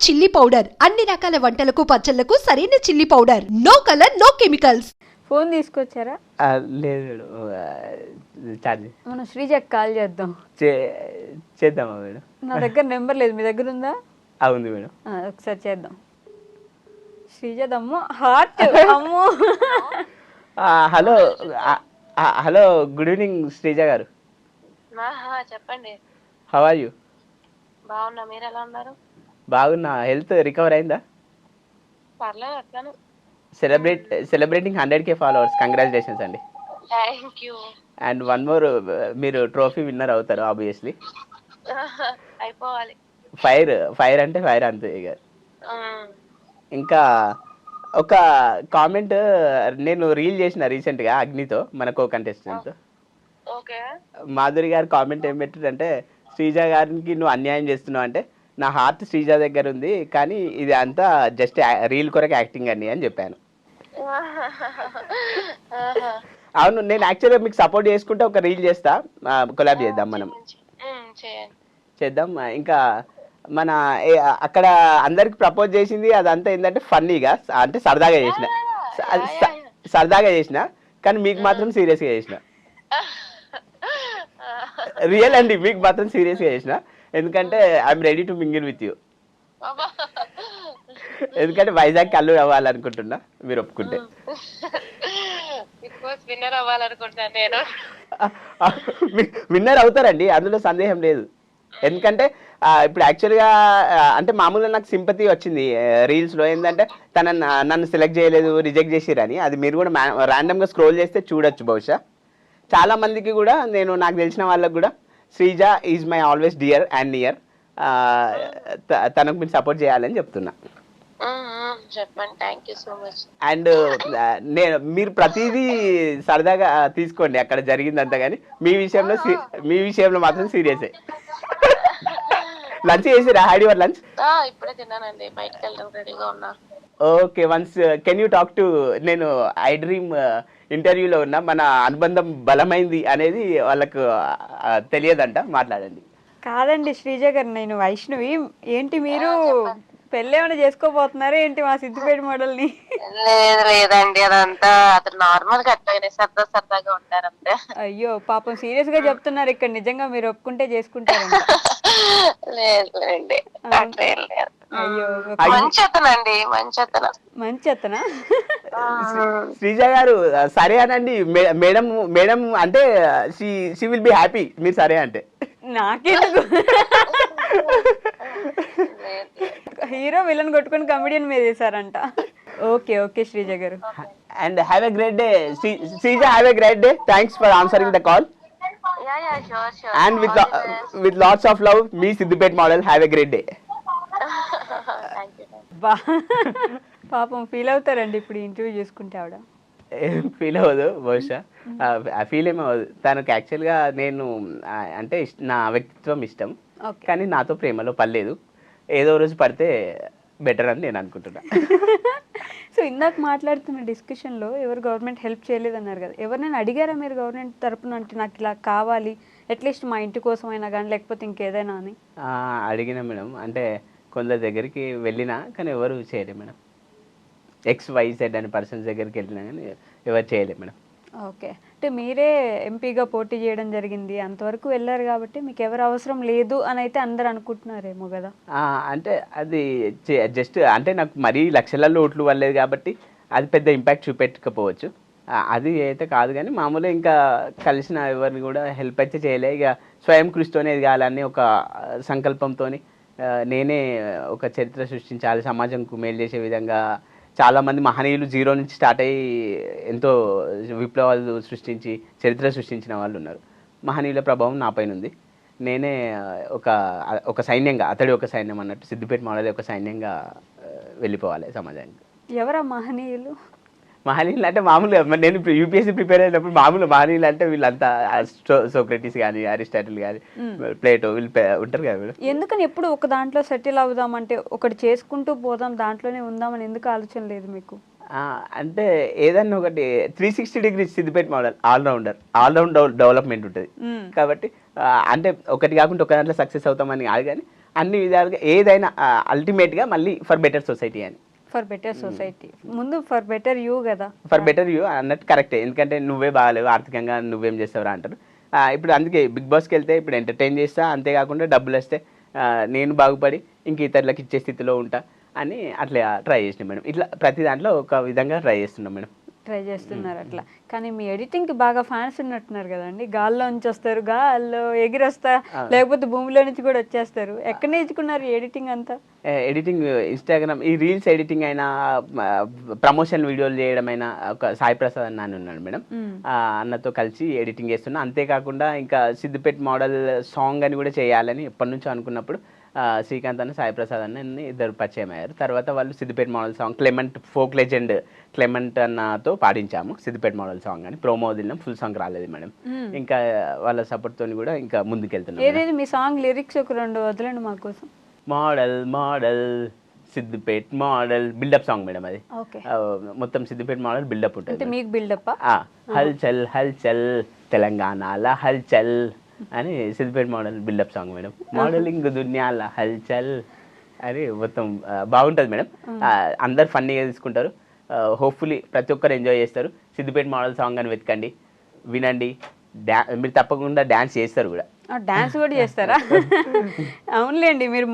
Chilli powder అన్ని రకాల వంటలకు పచ్చళ్లకు సరైన chilli powder. No colour no chemicals. Phone తీసుకొచ్చారా? లేదు ఛార్జ్ మనం శ్రీజకి కాల్ చేద్దాం. చేద్దామా మేడం? నా దగ్గర నెంబర్ లేదు, మీ దగ్గర ఉందా? ఉంది మేడం. ఒకసారి చేద్దాం. శ్రీజదమ్మో హార్ట్ అమ్మో. Hello hello, good evening Sreeja గారు. చెప్పండి. How are you? బాగున్నా, మీరు ఎలా ఉన్నారు? బాగున్నా. హెల్త్ రికవర్ అయిందా? పర్లేదు అట్లానే. సెలబ్రేటింగ్ 100K ఫాలోవర్స్, కంగ్రాచులేషన్స్ అండి. Thank you. And one more, మీరు ట్రోఫీ విన్నర్ అవుతారు ఆబ్వియస్లీ. అయిపోవాలి. ఫైర్ అంటే ఫైర్ అంతే ఇక. ఇంకా ఒక కామెంట్, నేను రీల్ చేసిన రీసెంట్గా అగ్నితో, మన కో కంటెస్టెంట్తో. ఓకే. మాధురి గారు కామెంట్ ఏం పెట్టారంటే, శ్రీజ గారికి నువ్వు అన్యాయం చేస్తున్నావు అంటే, నా హార్ట్ శ్రీజ దగ్గర ఉంది కానీ ఇది అంతా జస్ట్ రీల్ కొరకు యాక్టింగ్ అండి అని చెప్పాను. అవును, నేను యాక్చువల్గా మీకు సపోర్ట్ చేసుకుంటే ఒక రీల్ చేస్తా, కొలాబ్ చేద్దాం మనం. చేద్దాం. ఇంకా మన అక్కడ అందరికి ప్రపోజ్ చేసింది అదంతా ఏంటంటే ఫన్నీగా, అంటే సరదాగా చేసిన కానీ మీకు మాత్రం సీరియస్గా చేసిన. రియల్ అండి, మీకు మాత్రం సీరియస్గా చేసిన. ఎందుకంటే I'm ready to mingle with you. ఎందుకంటే వైజాగ్ కళ్ళు అవ్వాలనుకుంటున్నా, మీరు ఒప్పుకుంటే. విన్నర్ అవుతారండి, అందులో సందేహం లేదు. ఎందుకంటే ఇప్పుడు యాక్చువల్గా అంటే మామూలుగా నాకు సింపతి వచ్చింది రీల్స్లో, ఏంటంటే నన్ను సెలెక్ట్ చేయలేదు, రిజెక్ట్ చేసిరని. అది మీరు కూడా ర్యాండమ్గా స్క్రోల్ చేస్తే చూడొచ్చు. బహుశా చాలా మందికి కూడా, నాకు తెలిసిన వాళ్ళకి కూడా Sreeja is my always dear and near, తనకు మీరు సపోర్ట్ చేయాలని చెప్తున్నా. అండ్ మీరు ప్రతిదీ సరదాగా తీసుకోండి అక్కడ జరిగిందంతా, కానీ మీ విషయంలో మాత్రం సీరియసే. లంచ్ చేసిరా? Had your lunch? ఇప్పుడే తిన్నానండి, బయటకు వెళ్ళడం రెడీగా ఉన్నా. Okay, once can you talk to, నేను ఐ డ్రీమ్ ఇంటర్వ్యూలో ఉన్నా, మన అనుబంధం బలమైంది అనేది వాళ్ళకు తెలియదంట, మాట్లాడండి. కాదండి శ్రీజ గారు, నేను వైష్ణవి. ఏంటి మీరు పెళ్ళి ఏమైనా చేసుకోబోతున్నారా ఏంటి మా సిద్దిపేట మోడల్ని? లేదండి, అదంతా అతను నార్మల్ గా అట్లాగే సరదాగా ఉంటారంతే. అయ్యో పాపం, సీరియస్ గా చెప్తున్నారు ఇక్కడ. నిజంగా మీరు ఒప్పుకుంటే చేసుకుంటారంట? లేదండి, అయ్యో మంచి అతనండి, మంచి అతనా? శ్రీజ గారు సరే అనండి. మేడం అంటే షీ విల్ బి హ్యాపీ మీరు సరే అంటే. నాకెందుకు, హీరో విలన్ కొట్టుకుని కమెడియన్ మీద చేశారంట. ఓకే ఓకే శ్రీజ గారు. And have a great day Sreeja, have a great day. Thanks for answering the call. And with lots of love, me Siddipet model, have a great day. పాపం feel అవుతారండి ఇప్పుడు interview చేసుకుంటే ఆవిడ. ఏం feel అవ్వదు బహుశా, feel ఏమవ్వదు. తనకు యాక్చువల్గా నేను అంటే నా వ్యక్తిత్వం ఇష్టం, కానీ నాతో ప్రేమలో పడలేదు. ఏదో రోజు పడితే బెటర్ అని నేను అనుకుంటున్నా. సో ఇందాక మాట్లాడుతున్న డిస్కషన్లో ఎవరు గవర్నమెంట్ హెల్ప్ చేయలేదన్నారు కదా, ఎవరినైనా అడిగారా మీరు గవర్నమెంట్ తరపున, అంటే నాకు ఇలా కావాలి అట్లీస్ట్ మా ఇంటి కోసం అయినా కానీ లేకపోతే ఇంకేదైనా అని? అడిగినా మేడం, అంటే కొందరి దగ్గరికి వెళ్ళినా కానీ ఎవరు చేయలేదు మేడం. XYZ అనే పర్సన్స్ దగ్గరికి వెళ్ళినా కానీ ఎవరు చేయలేదు మేడం. ఓకే, అంటే మీరే ఎంపీగా పోటీ చేయడం జరిగింది, అంతవరకు వెళ్ళారు కాబట్టి మీకు ఎవరు అవసరం లేదు అని అయితే అందరు అనుకుంటున్నారేమో కదా. అంటే అది జస్ట్ అంటే నాకు మరీ లక్షలలో ఓట్లు వల్లేదు కాబట్టి అది పెద్ద ఇంపాక్ట్ చూపెట్టకపోవచ్చు, అది అయితే కాదు. కానీ మామూలుగా ఇంకా కలిసిన ఎవరిని కూడా హెల్ప్ అయితే చేయలే. ఇక స్వయం కృషితోనే ఎదగాలని ఒక సంకల్పంతో నేనే ఒక చరిత్ర సృష్టించాలి, సమాజంకు మేలు చేసే విధంగా. చాలామంది మహనీయులు జీరో నుంచి స్టార్ట్ అయ్యి ఎంతో విప్లవాలు సృష్టించి చరిత్ర సృష్టించిన వాళ్ళు ఉన్నారు. మహనీయుల ప్రభావం నాపైన ఉంది. నేనే ఒక సైన్యంగా, అతడి ఒక సైన్యం అన్నట్టు సిద్దిపేట మోడల్ ఒక సైన్యంగా వెళ్ళిపోవాలి సమాజానికి. ఎవరా మహనీయులు? మహనీయులు అంటే మామూలుగా నేను ఇప్పుడు యూపీఎస్సీ ప్రిపేర్ అయినప్పుడు మామూలు మహనీయులు అంటే వీళ్ళంతా సోక్రటీస్ కానీ, అరిస్టాటిల్ కానీ, ప్లేటో, వీళ్ళు ఉంటారు కదా వీళ్ళు. ఎందుకని ఎప్పుడు ఒక దాంట్లో సెటిల్ అవుదామంటే ఒకటి చేసుకుంటూ పోదాం, దాంట్లోనే ఉందామని ఎందుకు ఆలోచన లేదు మీకు? అంటే ఏదన్నా ఒకటి 360 degrees Siddipet model all round development ఉంటుంది కాబట్టి, అంటే ఒకటి కాకుండా ఒక దాంట్లో సక్సెస్ అవుతామని కాదు, కానీ అన్ని విధాలుగా ఏదైనా అల్టిమేట్గా మళ్ళీ ఫర్ బెటర్ సొసైటీ అని. ఫర్ బెటర్ సొసైటీ ముందు ఫర్ బెటర్ యూ కదా. ఫర్ బెటర్ యూ అన్నట్టు కరెక్టే, ఎందుకంటే నువ్వే బాగాలేవు ఆర్థికంగా నువ్వేం చేస్తావురా అంటారు. ఇప్పుడు అందుకే బిగ్ బాస్కి వెళ్తే ఇప్పుడు ఎంటర్టైన్ చేస్తా, అంతేకాకుండా డబ్బులు వస్తే నేను బాగుపడి ఇంక ఇతరులకు ఇచ్చే స్థితిలో ఉంటా అని అట్లా ట్రై చేసినాం మేడం. ఇట్లా ప్రతి దాంట్లో ఒక విధంగా ట్రై చేస్తున్నాం మేడం. ట్రై చేస్తున్నారు అట్లా. కానీ మీ ఎడిటింగ్కి బాగా ఫ్యాన్స్ ఉన్నట్టున్నారు కదండి. గాల్లో నుంచి వస్తారు, గాల్లో ఎగిరొస్తా, లేకపోతే భూమిలో నుంచి కూడా వచ్చేస్తారు. ఎక్కడ నేర్చుకున్నారు ఎడిటింగ్ అంతా? ఎడిటింగ్ ఇన్స్టాగ్రామ్, ఈ రీల్స్ ఎడిటింగ్ అయినా ప్రమోషన్ వీడియోలు చేయడం అయినా ఒక సాయి ప్రసాద్ అన్న అని ఉన్నాడు మేడం, అన్నతో కలిసి ఎడిటింగ్ చేస్తున్నా. అంతేకాకుండా ఇంకా సిద్దిపేట మోడల్ సాంగ్ అని కూడా చేయాలని ఎప్పటి నుంచో అనుకున్నప్పుడు శ్రీకాంత్ అన్న సాయి ప్రసాద్ అన్న ఇద్దరు పరిచయం అయ్యారు. తర్వాత వాళ్ళు Siddipet model song Clement folk legend Clement అన్నతో పాడించాము సిద్దిపేట మోడల్ సాంగ్ అని. ప్రోమో వదిలినాం, ఫుల్ సాంగ్ రాలేదు మేడం. ఇంకా వాళ్ళ సపోర్ట్ తోని కూడా ఇంకా ముందుకెళ్తున్నాం. ఏదైతే మీ సాంగ్ లిరిక్స్ ఒక 2 వదలండి మా కోసం. Model model Siddipet model buildup song madam అది. మొత్తం సిద్దిపేట మోడల్ బిల్డప్ ఉంటుంది. మీకు బిల్డప్ హల్చల్ హల్చల్ తెలంగాణల హల్చల్ అని Siddipet model buildup song madam. Modelling దునియాల హల్చల్ అని మొత్తం బాగుంటుంది మేడం. అందరు ఫన్నీగా తీసుకుంటారు. హోప్ఫుల్లీ ప్రతి ఒక్కరు ఎంజాయ్ చేస్తారు. సిద్దిపేట మోడల్ సాంగ్ అని వెతకండి, వినండి. మీరు తప్పకుండా డ్యాన్స్ చేస్తారు కూడా. డాన్స్ కూడా చేస్తారా? అవునులేండి. మీరు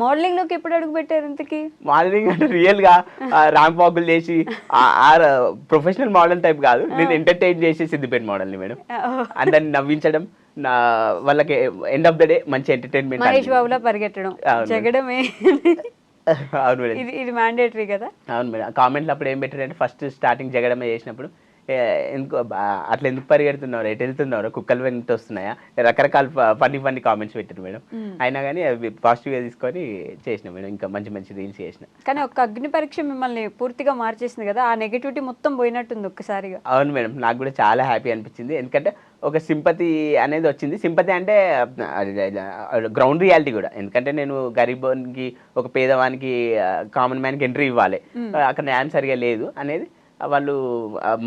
మోడలింగ్లోకి ఎప్పుడు అడుగు పెట్టారు ఇంతకి? మోడలింగ్ అంటే రియల్గా ర్యాంప్ వాకులు చేసి ప్రొఫెషనల్ మోడల్ టైప్ కాదు, నేను ఎంటర్టైన్ చేసి సిద్దిపేట మోడల్ని మేడం. అందరిని నవ్వించడం, వాళ్ళకి ఎండ్ ఆఫ్ ద డే మంచి ఎంటర్టైన్మెంట్. మహేష్ బాబులా పరిగెట్టడం, జగడమే. అవును మేడం, ఇది మ్యాండేటరీ కదా. అవును మేడం. కామెంట్లు అప్పుడు ఏం పెట్టారంటే ఫస్ట్ స్టార్టింగ్ జగడమే చేసినప్పుడు ఎందుకు అట్లా ఎందుకు పరిగెడుతున్నారు, ఎటు వెళ్తున్నారు, కుక్కలు వెంట వస్తున్నాయా, రకరకాల ఫన్నీ కామెంట్స్ పెట్టారు మేడం. అయినా కానీ అవి పాజిటివ్గా తీసుకొని చేసినాం మేడం. ఇంకా మంచి మంచి రీల్స్ చేసిన. కానీ ఒక అగ్ని పరీక్ష మిమ్మల్ని పూర్తిగా మార్చేసింది కదా, ఆ నెగిటివిటీ మొత్తం పోయినట్టుంది ఒక్కసారిగా. అవును మేడం, నాకు కూడా చాలా హ్యాపీ అనిపించింది. ఎందుకంటే ఒక సింపతి అనేది వచ్చింది. సింపతి అంటే గ్రౌండ్ రియాలిటీ కూడా. ఎందుకంటే నేను గరీబోనికి, ఒక పేదవానికి, కామన్ మ్యాన్కి ఎంట్రీ ఇవ్వాలి, అక్కడ న్యాయం సరిగా లేదు అనేది వాళ్ళు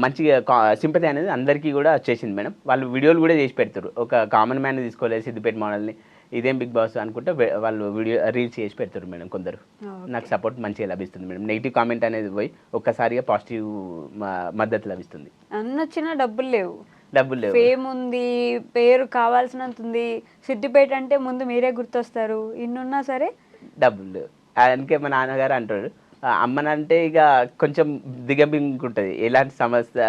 మంచిగా సింపతి అనేది అందరికీ కూడా వచ్చేసింది మేడం. వాళ్ళు వీడియోలు కూడా చేసి పెడతారు. ఒక కామన్ మ్యాన్ తీసుకోలేదు సిద్దిపేట మోడల్ని, ఇదేం బిగ్ బాస్ అనుకుంటే వాళ్ళు రీల్స్ చేసి పెడతారు మేడం. కొందరు నాకు సపోర్ట్ మంచిగా లభిస్తుంది మేడం. నెగిటివ్ కామెంట్ అనేది పోయి ఒక్కసారిగా పాజిటివ్ మద్దతు లభిస్తుంది. అన్నొచ్చినా డబ్బులు లేవు, ఫేమ్ ఉంది, పేరు కావాల్సినంత ఉంది. సిద్దిపేట అంటే ముందు మీరే గుర్తొస్తారు. ఇన్నున్నా సరే డబ్బులు. అందుకే మా నాన్నగారు అంటారు, అమ్మనంటే ఇక కొంచెం దిగబింగుంటుంది, ఎలాంటి సమస్య,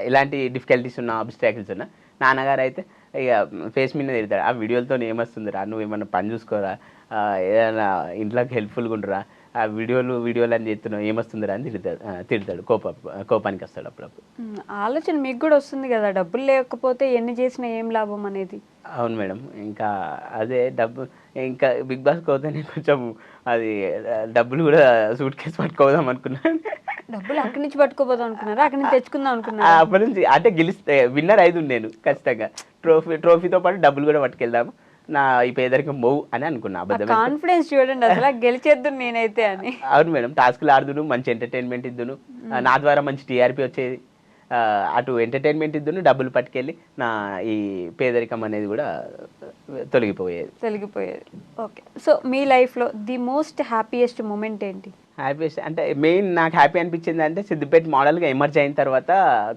ఎలాంటి డిఫికల్టీస్ ఉన్నా, ఆబ్స్టాకిల్స్ ఉన్నా. నాన్నగారు అయితే ఇక ఫేస్ మీద తిడతాడు, ఆ వీడియోలతో ఏమొస్తుందిరా, నువ్వు ఏమన్నా పని చూసుకోరా, ఏదైనా ఇంట్లోకి హెల్ప్ఫుల్గా ఉండరా, ఆ వీడియోలు అని చెప్తున్నావు, ఏమొస్తుందిరా అని తిడతాడు. కోపానికి వస్తాడు అప్పుడప్పుడు. ఆలోచన మీకు కూడా వస్తుంది కదా, డబ్బులు లేకపోతే ఎన్ని చేసినా ఏం లాభం అనేది. అవును మేడం, ఇంకా అదే డబ్బు, ఇంకా బిగ్ బాస్కి పోతేనే కొంచెం అది డబ్బులు కూడా సూట్ కేసు పట్టుకోదాం అనుకున్నాను. డబ్బులు అక్కడి నుంచి పట్టుకోపోదాం అనుకున్నారా, అక్కడి నుంచి తెచ్చుకుందాం అనుకున్నా? అప్పటి నుంచి అంటే గెలిస్తే విన్నర్ అయింది నేను ఖచ్చితంగా. ట్రోఫీతో పాటు డబ్బులు కూడా పట్టుకెళ్దాము, నా ఈ పేదరికం మూవ్ అని అనుకున్నా. కాన్ఫిడెన్స్ చూడండి అసలు, గెలిచేద్దు నేనైతే అని. అవును మేడం, టాస్క్లు ఆడుదును, మంచి ఎంటర్టైన్మెంట్ ఇద్దును, నా ద్వారా మంచి టీఆర్పీ వచ్చేది, అటు ఎంటర్టైన్మెంట్ ఇద్దును, డబ్బులు పట్టుకెళ్ళి నా ఈ పేదరికం అనేది కూడా తొలగిపోయేది. ఓకే, సో మీ లైఫ్లో ది మోస్ట్ హ్యాపీయెస్ట్ మూమెంట్ ఏంటి? హ్యాపీయెస్ట్ అంటే మెయిన్ నాకు హ్యాపీ అనిపించింది అంటే సిద్దిపేట మోడల్గా ఎమర్జ్ అయిన తర్వాత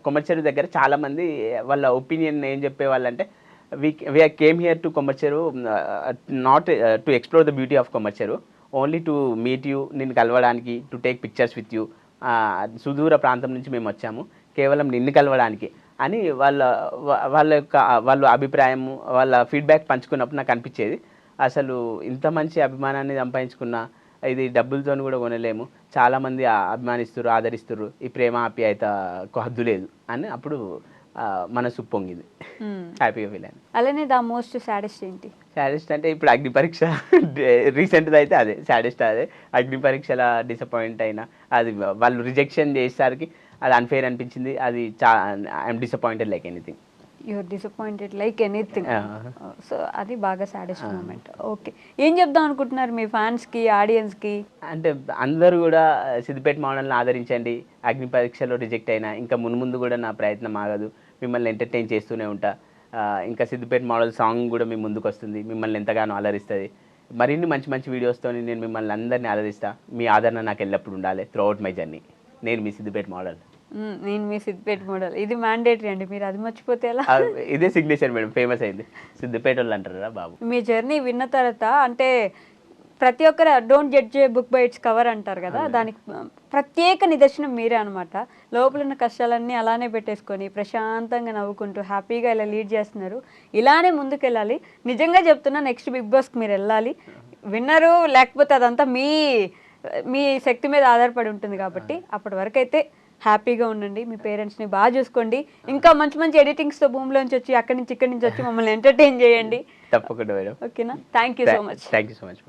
కొమర్చెరు దగ్గర చాలామంది వాళ్ళ ఒపీనియన్ ఏం చెప్పేవాళ్ళంటే, we came here to Komarcheru not to explore the beauty of Komarcheru, only to meet you, నిన్ను కలవడానికి, to take pictures with you, సుదూర ప్రాంతం నుంచి మేము వచ్చాము కేవలం నిన్ను కలవడానికి అని వాళ్ళ అభిప్రాయం, వాళ్ళ ఫీడ్బ్యాక్ పంచుకున్నప్పుడు నాకు అనిపించేది, అసలు ఇంత మంచి అభిమానాన్ని సంపాదించుకున్న ఇది డబ్బులతో కూడా కొనలేము, చాలామంది అభిమానిస్తున్నారు, ఆదరిస్తున్నారు, ఈ ప్రేమ ఆప్యాయతకు హద్దు లేదు అని అప్పుడు మనసు పొంగింది, హ్యాపీగా ఫీల్ అయింది. అలానే ద మోస్ట్ సాడెస్ట్ ఏంటి? సాడెస్ట్ అంటే ఇప్పుడు అగ్ని పరీక్ష రీసెంట్ది అయితే అదే సాడెస్ట్. అదే అగ్ని పరీక్షల డిసప్పాయింట్ అయినా, అది వాళ్ళు రిజెక్షన్ చేసేసరికి అది అన్ఫేర్ అనిపించింది. అది I'm disappointed like anything. You're disappointed like anything. So అది బాగా సాడెస్ట్ మూమెంట్. ఓకే, ఏం చెప్దాం అనుకుంటున్నారు మీ ఫ్యాన్స్కి, ఆడియన్స్కి? అంటే అందరూ కూడా సిద్దిపేట మోడల్ని ఆదరించండి. అగ్ని పరీక్షలో రిజెక్ట్ అయినా ఇంకా మున్ముందు కూడా నా ప్రయత్నం ఆగదు, మిమ్మల్ని ఎంటర్టైన్ చేస్తూనే ఉంటా. ఇంకా సిద్దిపేట మోడల్ సాంగ్ కూడా మీ ముందుకు వస్తుంది, మిమ్మల్ని ఎంతగానో అలరిస్తుంది. మరిన్ని మంచి మంచి వీడియోస్తో నేను మిమ్మల్ని అందరినీ ఆదరిస్తా. మీ ఆదరణ నాకు ఎల్లప్పుడు ఉండాలి త్రూ అవుట్ మై జర్నీ. నేను మీ సిద్దిపేట మోడల్. నేను మీ సిద్దిపేట మోడల్, ఇది మ్యాండేటరీ అండి, మీరు అది మర్చిపోతే ఎలా? ఇదే సిగ్నేచర్ మేడం, ఫేమస్ అయింది. సిద్దిపేట వాళ్ళు అంటారా బాబు. మీ జర్నీ విన్న తర్వాత అంటే ప్రతి ఒక్కరు don't judge A book by its cover అంటారు కదా, దానికి ప్రత్యేక నిదర్శనం మీరే అనమాట. లోపల ఉన్న కష్టాలన్నీ అలానే పెట్టేసుకొని ప్రశాంతంగా నవ్వుకుంటూ హ్యాపీగా ఇలా లీడ్ చేస్తున్నారు. ఇలానే ముందుకెళ్ళాలి. నిజంగా చెప్తున్నా, నెక్స్ట్ బిగ్ బాస్కి మీరు వెళ్ళాలి. విన్నరు లేకపోతే అదంతా మీ శక్తి మీద ఆధారపడి ఉంటుంది కాబట్టి అప్పటి వరకు అయితే హ్యాపీగా ఉండండి. మీ పేరెంట్స్ని బాగా చూసుకోండి. ఇంకా మంచి మంచి ఎడిటింగ్స్తో భూమిలోంచి వచ్చి అక్కడి నుంచి ఇక్కడి నుంచి వచ్చి మమ్మల్ని ఎంటర్టైన్ చేయండి. తప్పకుండా మేడం. ఓకేనా? Thank you so much. Thank you so much.